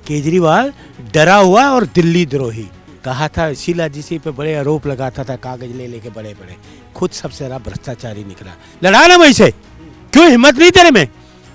केजरीवाल डरा हुआ और दिल्ली द्रोही कहा था। शीला जी पे बड़े आरोप लगाता था, कागज ले लेके बड़े बड़े, खुद सबसे ज्यादा भ्रष्टाचारी निकला। लड़ा ना वहीं से, क्यों हिम्मत नहीं तेरे में?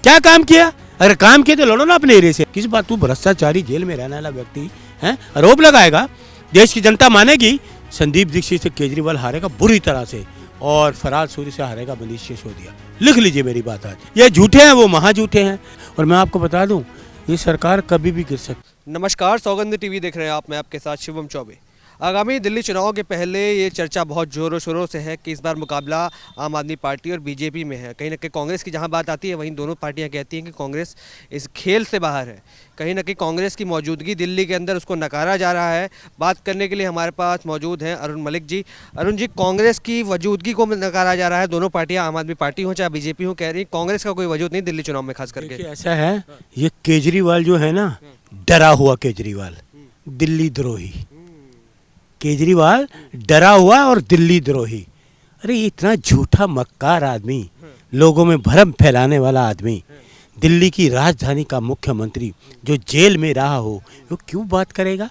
क्या काम किया? अगर काम किया तो लड़ो ना अपने एरिया से। किस बात तू भ्रष्टाचारी जेल में रहने वाला व्यक्ति है, आरोप लगाएगा, देश की जनता मानेगी। संदीप दीक्षित से केजरीवाल हारेगा बुरी तरह से और फराज सूरी से हारेगा मनीष सिसोदिया। लिख लीजिए मेरी बात आज। ये झूठे हैं, वो महाझूठे हैं। और मैं आपको बता दूं, ये सरकार कभी भी गिर सकती। नमस्कार, सौगंध टीवी देख रहे हैं आप। मैं आपके साथ शिवम चौबे। आगामी दिल्ली चुनाव के पहले ये चर्चा बहुत जोरों शोरों से है कि इस बार मुकाबला आम आदमी पार्टी और बीजेपी में है। कहीं ना कहीं कांग्रेस की जहां बात आती है, वहीं दोनों पार्टियां कहती हैं कि कांग्रेस इस खेल से बाहर है। कहीं ना कहीं कांग्रेस की मौजूदगी दिल्ली के अंदर उसको नकारा जा रहा है। बात करने के लिए हमारे पास मौजूद हैं अरुण मलिक जी। अरुण जी, कांग्रेस की वजूदगी को नकारा जा रहा है। दोनों पार्टियाँ, आम आदमी पार्टी हो चाहे बीजेपी हो, कह रही कांग्रेस का कोई वजूद नहीं दिल्ली चुनाव में। खास करके ऐसा है, ये केजरीवाल जो है ना, डरा हुआ केजरीवाल, दिल्ली द्रोही। केजरीवाल डरा हुआ और दिल्ली द्रोही। अरे इतना झूठा मक्कार आदमी, लोगों में भ्रम फैलाने वाला आदमी, दिल्ली की राजधानी का मुख्यमंत्री जो जेल में रहा हो, वो क्यों बात करेगा?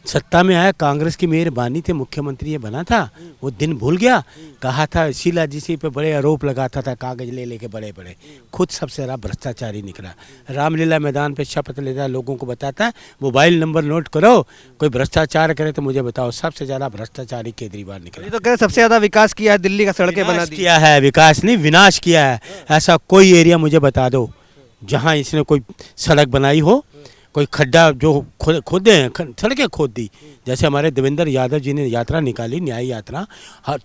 सत्ता में आया, कांग्रेस की मेहरबानी थे, मुख्यमंत्री ये बना था, वो दिन भूल गया। कहा था शीला जी पे बड़े आरोप लगाता था, कागज ले लेके बड़े बड़े, खुद सबसे ज़्यादा भ्रष्टाचारी निकला। रामलीला मैदान पे शपथ लेता, लोगों को बताता मोबाइल नंबर नोट करो, कोई भ्रष्टाचार करे तो मुझे बताओ। सबसे ज़्यादा भ्रष्टाचारी केजरीवाल निकला। तो कह सबसे ज़्यादा विकास किया है दिल्ली का, सड़कें बना दी किया है, विकास नहीं विनाश किया है। ऐसा कोई एरिया मुझे बता दो जहाँ इसने कोई सड़क बनाई हो, कोई खड्डा जो खोदे हैं, सड़कें खोद दी। जैसे हमारे देवेंद्र यादव जी ने यात्रा निकाली, न्याय यात्रा,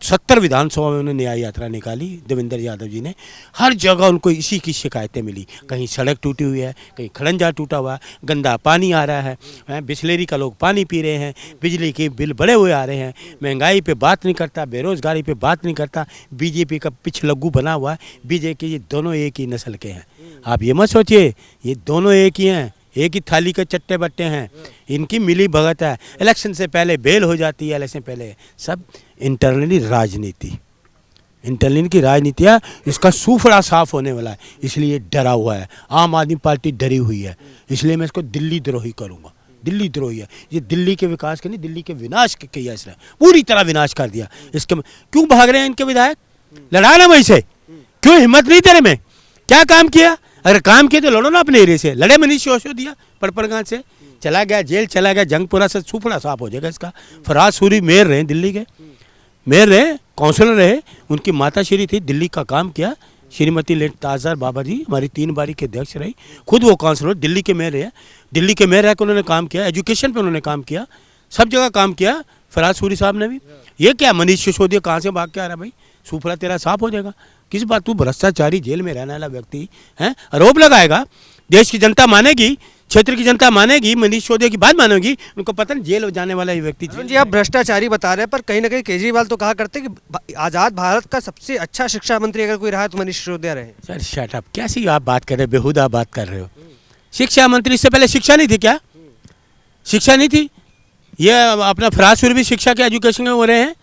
70 विधानसभा में उन्होंने न्याय यात्रा निकाली। देवेंद्र यादव जी ने हर जगह उनको इसी की शिकायतें मिली। कहीं सड़क टूटी हुई है, कहीं खड़ंजा टूटा हुआ है, गंदा पानी आ रहा है, बिस्लेरी का लोग पानी पी रहे हैं, बिजली के बिल बड़े हुए आ रहे हैं, महंगाई पे बात नहीं करता, बेरोजगारी पे बात नहीं करता। बीजेपी का पिछलग्गू बना हुआ है। बीजेपी, ये दोनों एक ही नस्ल के हैं। आप ये मत सोचिए ये दोनों एक ही हैं, एक ही थाली के चट्टे बट्टे हैं। इनकी मिली भगत है, इलेक्शन से पहले बेल हो जाती है, इलेक्शन पहले सब इंटरनली राजनीति, इंटरनल की राजनीति है। इसका सूफड़ा साफ होने वाला है, इसलिए डरा हुआ है। आम आदमी पार्टी डरी हुई है, इसलिए मैं इसको दिल्ली द्रोही करूँगा। दिल्ली द्रोही है ये, दिल्ली के विकास के नहीं, दिल्ली के विनाश के किया इसने, पूरी तरह विनाश कर दिया। इसके क्यों भाग रहे हैं इनके विधायक? लड़ा ना वहीं से, क्यों हिम्मत नहीं तेरे में? क्या काम किया? अगर काम किया तो लड़ो ना अपने एरिया से। लड़े मनीष सिसोदिया पड़पड़गांव से, चला गया जेल, चला गया जंगपुरा से, सूफड़ा साफ हो जाएगा इसका। फराज सूरी मेयर रहे, दिल्ली के मेयर रहे, काउंसलर रहे, उनकी माता श्री थी, दिल्ली का काम किया। श्रीमती लेट ताजदार बाबा जी हमारी 3 बारी के अध्यक्ष रही, खुद वो काउंसलर दिल्ली के मेयर रहे। दिल्ली के मेयर रह कर उन्होंने काम किया, एजुकेशन पर उन्होंने काम किया, सब जगह काम किया फराज सूरी साहब ने भी। ये क्या मनीष सिसोदिया कहाँ से भाग के आ रहा है भाई? सूफड़ा तेरा साफ हो जाएगा। किस बात तू भ्रष्टाचारी जेल में रहने वाला व्यक्ति है, आरोप लगाएगा, देश की जनता मानेगी, क्षेत्र की जनता मानेगी, मनीष सिसोदिया की बात मानेगी। उनको पता नहीं जेल जाने वाला ये व्यक्ति। जी, आप भ्रष्टाचारी बता रहे हैं, पर कहीं ना कहीं केजरीवाल तो कहा करते हैं कि आज़ाद भारत का सबसे अच्छा शिक्षा मंत्री अगर कोई रहा है तो मनीष सिसोदिया रहे। सर शट अप, कैसी आप बात कर रहे हो, बेहुदा बात कर रहे हो। शिक्षा मंत्री, इससे पहले शिक्षा नहीं थी क्या? शिक्षा नहीं थी? ये अपना फराज सूरी भी शिक्षा के एजुकेशन में हो रहे हैं।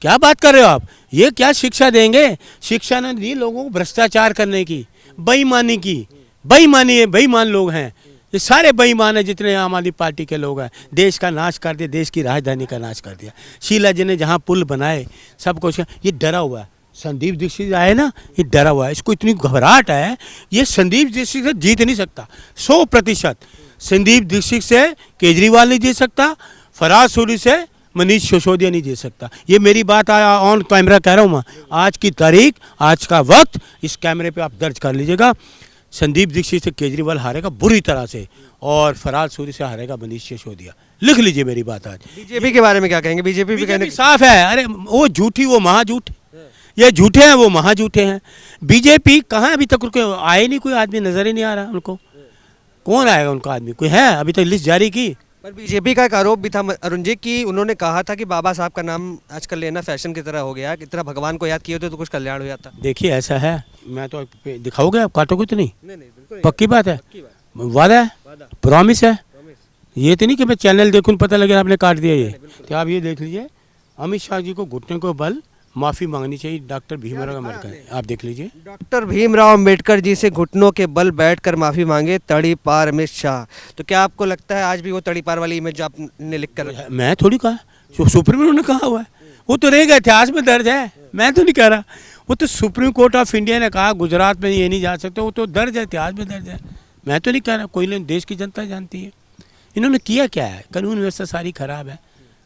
क्या बात कर रहे हो आप? ये क्या शिक्षा देंगे? शिक्षा ने दी लोगों को भ्रष्टाचार करने की, बेईमानी की। बेईमानी है, बेईमान लोग हैं ये, सारे बेईमान है जितने आम आदमी पार्टी के लोग हैं। देश का नाश कर दिया, देश की राजधानी का नाश कर दिया। शीला जी ने जहाँ पुल बनाए, सब कुछ, ये डरा हुआ है। संदीप दीक्षित आए ना, ये डरा हुआ है, इसको इतनी घबराहट है, ये संदीप दीक्षित से जीत नहीं सकता। 100% संदीप दीक्षित से केजरीवाल नहीं जीत सकता, फराज सूरी से मनीष सिसोदिया नहीं जीत सकता। ये मेरी बात ऑन कैमरा कह रहा हूँ मैं। आज की तारीख, आज का वक्त इस कैमरे पे आप दर्ज कर लीजिएगा। संदीप दीक्षित से केजरीवाल हारेगा बुरी तरह से और फराज सूरी से हारेगा मनीष सिसोदिया। लिख लीजिए मेरी बात आज। बीजेपी के बारे में क्या कहेंगे? बीजेपी भी कहने साफ है, अरे वो झूठी, वो महाझूठ, ये झूठे हैं, वो महाझूठे हैं। बीजेपी कहाँ अभी तक उनको आए नहीं, कोई आदमी नजर ही नहीं आ रहा उनको। कौन आएगा उनका आदमी? कोई है? अभी तक लिस्ट जारी की। पर बीजेपी का एक आरोप भी था अरुण जी कि उन्होंने कहा था कि बाबा साहब का नाम आजकल लेना फैशन की तरह हो गया, कि तरह भगवान को याद किए होते तो कुछ कल्याण हो जाता। देखिए ऐसा है, मैं तो दिखाओगे आप, काटोगे तो नहीं? नहीं, पक्की बात है, वादा है, प्रॉमिस है। ये तो नहीं कि मैं चैनल देखूं पता लगे आपने काट दिया। ये तो आप ये देख लीजिए, अमित शाह जी को घुटने को बल माफ़ी मांगनी चाहिए डॉक्टर भीमराव अम्बेडकर। आप देख लीजिए। डॉक्टर भीमराव अंबेडकर जी से घुटनों के बल बैठकर माफी मांगे तड़ी पार अमित शाह। तो क्या आपको लगता है आज भी वो तड़ी पार वाली इमेज जो आपने लिख कर रखा है? मैं थोड़ी कहा, जो सुप्रीम कोर्ट ने कहा हुआ है वो तो रहेगा, इतिहास में दर्ज है, मैं तो नहीं कह रहा। वो तो सुप्रीम कोर्ट ऑफ इंडिया ने कहा गुजरात में ये नहीं जा सकते, वो तो दर्ज है, इतिहास में दर्ज है। मैं तो नहीं कह रहा, कोई नहीं, देश की जनता जानती है। इन्होंने किया क्या है, कानून व्यवस्था सारी खराब है।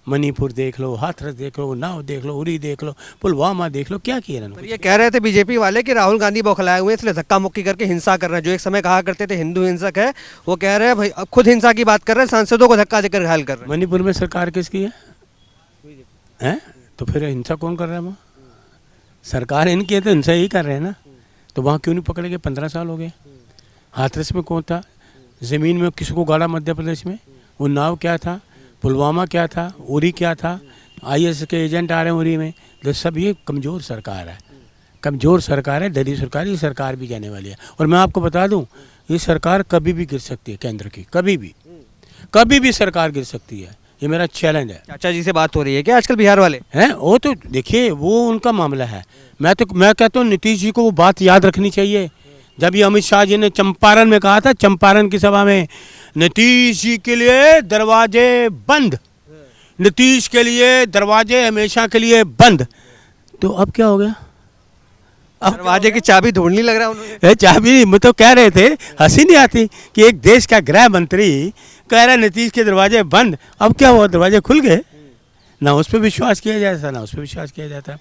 मणिपुर देख लो, हाथरस देख लो, उन्नाव देख लो, उरी देख लो, पुलवामा देख लो, क्या किया पर इन्होंने? ये कह रहे थे बीजेपी वाले कि राहुल गांधी बौखलाए हुए हैं, इसलिए धक्का मुक्की करके हिंसा कर रहे हैं। जो एक समय कहा करते थे हिंदू हिंसक है, वो कह रहे हैं भाई अब खुद हिंसा की बात कर रहे हैं, सांसदों को धक्का देकर घायल कर रहे हैं। मणिपुर में सरकार किसकी है? तो फिर हिंसा कौन कर रहा है वहाँ? सरकार इनकी है तो हिंसा ही कर रहे हैं ना। तो वहाँ क्यों नहीं पकड़े गए? 15 साल हो गए। हाथरस में कौन था? ज़मीन में किसी को गाड़ा मध्य प्रदेश में? उन्नाव क्या था? पुलवामा क्या था? उरी क्या था? IS के एजेंट आ रहे हैं उरी में। तो सब ये कमज़ोर सरकार है, कमज़ोर सरकार है, डरी सरकार। ये सरकार भी जाने वाली है। और मैं आपको बता दूं, ये सरकार कभी भी गिर सकती है, केंद्र की कभी भी सरकार गिर सकती है। ये मेरा चैलेंज है। चाचा जी से बात हो रही है क्या आजकल बिहार वाले? हैं वो तो देखिए, वो उनका मामला है। मैं कहता हूँ नीतीश जी को वो बात याद रखनी चाहिए। जब ये अमित शाह जी ने चंपारण में कहा था, चंपारण की सभा में, नीतीश जी के लिए दरवाजे बंद, नीतीश के लिए दरवाजे हमेशा के लिए बंद। तो अब क्या हो गया? दरवाजे की चाबी ढूंढनी लग रहा है उन्होंने। चाबी मैं तो कह रहे थे, हंसी नहीं आती कि एक देश का गृह मंत्री कह रहा है नीतीश के दरवाजे बंद। अब क्या हुआ? दरवाजे खुल गए। ना उस पर विश्वास किया जाता, ना उस पर विश्वास किया जाता।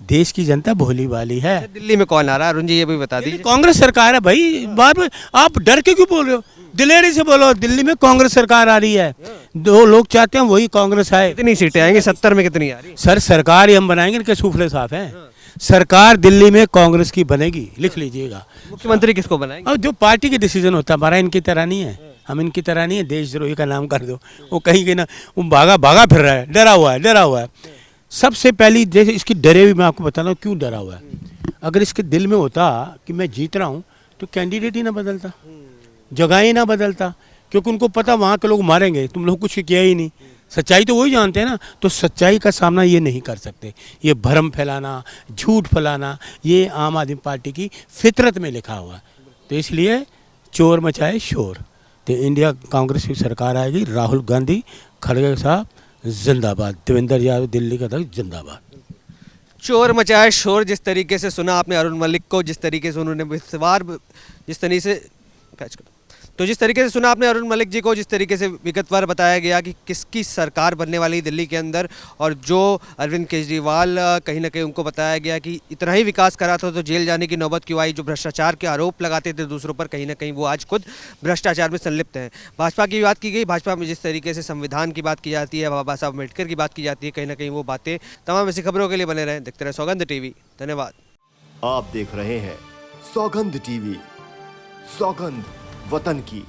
देश की जनता भोली वाली है। दिल्ली में कौन आ रहा है अरुण जी, ये भी बता ये दीजिए। कांग्रेस सरकार है भाई। बार बार आप डर के क्यों बोल रहे हो? दिलेरी से बोलो, दिल्ली में कांग्रेस सरकार आ रही है। दो लोग चाहते हैं वही कांग्रेस आए। कितनी सीटें आएंगी? 70 में कितनी आ रही? सर सरकार ही हम बनाएंगे, इनके सूफले साफ हैं। सरकार दिल्ली में कांग्रेस की बनेगी, लिख लीजिएगा। मुख्यमंत्री किसको बनाएंगे? अब जो पार्टी के डिसीजन होता है, हमारा इनकी तरह नहीं है, हम इनकी तरह नहीं है। देशद्रोही का नाम कर दो, वो कहीं के ना, वो भागा फिर रहा है, डरा हुआ है। सबसे पहली जैसे इसकी डरे हुई, मैं आपको बता रहा हूँ क्यों डरा हुआ है। अगर इसके दिल में होता कि मैं जीत रहा हूँ तो कैंडिडेट ही ना बदलता, जगह ही ना बदलता, क्योंकि उनको पता वहाँ के लोग मारेंगे, तुम लोग कुछ किया ही नहीं। सच्चाई तो वही जानते हैं ना। तो सच्चाई का सामना ये नहीं कर सकते। ये भ्रम फैलाना, झूठ फैलाना, ये आम आदमी पार्टी की फितरत में लिखा हुआ है। तो इसलिए चोर मचाए शोर। तो इंडिया कांग्रेस की सरकार आएगी। राहुल गांधी, खड़गे साहब जिंदाबाद, देवेंद्र यादव दिल्ली का तक जिंदाबाद। चोर मचाए शोर, जिस तरीके से सुना आपने अरुण मलिक को, जिस तरीके से उन्होंने जिस तरीके से सुना आपने अरुण मलिक जी को, जिस तरीके से विगतवार बताया गया कि किसकी सरकार बनने वाली है दिल्ली के अंदर, और जो अरविंद केजरीवाल कहीं ना कहीं उनको बताया गया कि इतना ही विकास करा था तो जेल जाने की नौबत क्यों आई। जो भ्रष्टाचार के आरोप लगाते थे दूसरों पर, कहीं ना कहीं वो आज खुद भ्रष्टाचार में संलिप्त हैं। भाजपा की बात की गई, भाजपा में जिस तरीके से संविधान की बात की जाती है, बाबा साहब अम्बेडकर की बात की जाती है, कहीं ना कहीं वो बातें तमाम ऐसी खबरों के लिए बने रहें। देखते रहे सौगंध टीवी। धन्यवाद। आप देख रहे हैं सौगंध टीवी, सौगंध वतन की।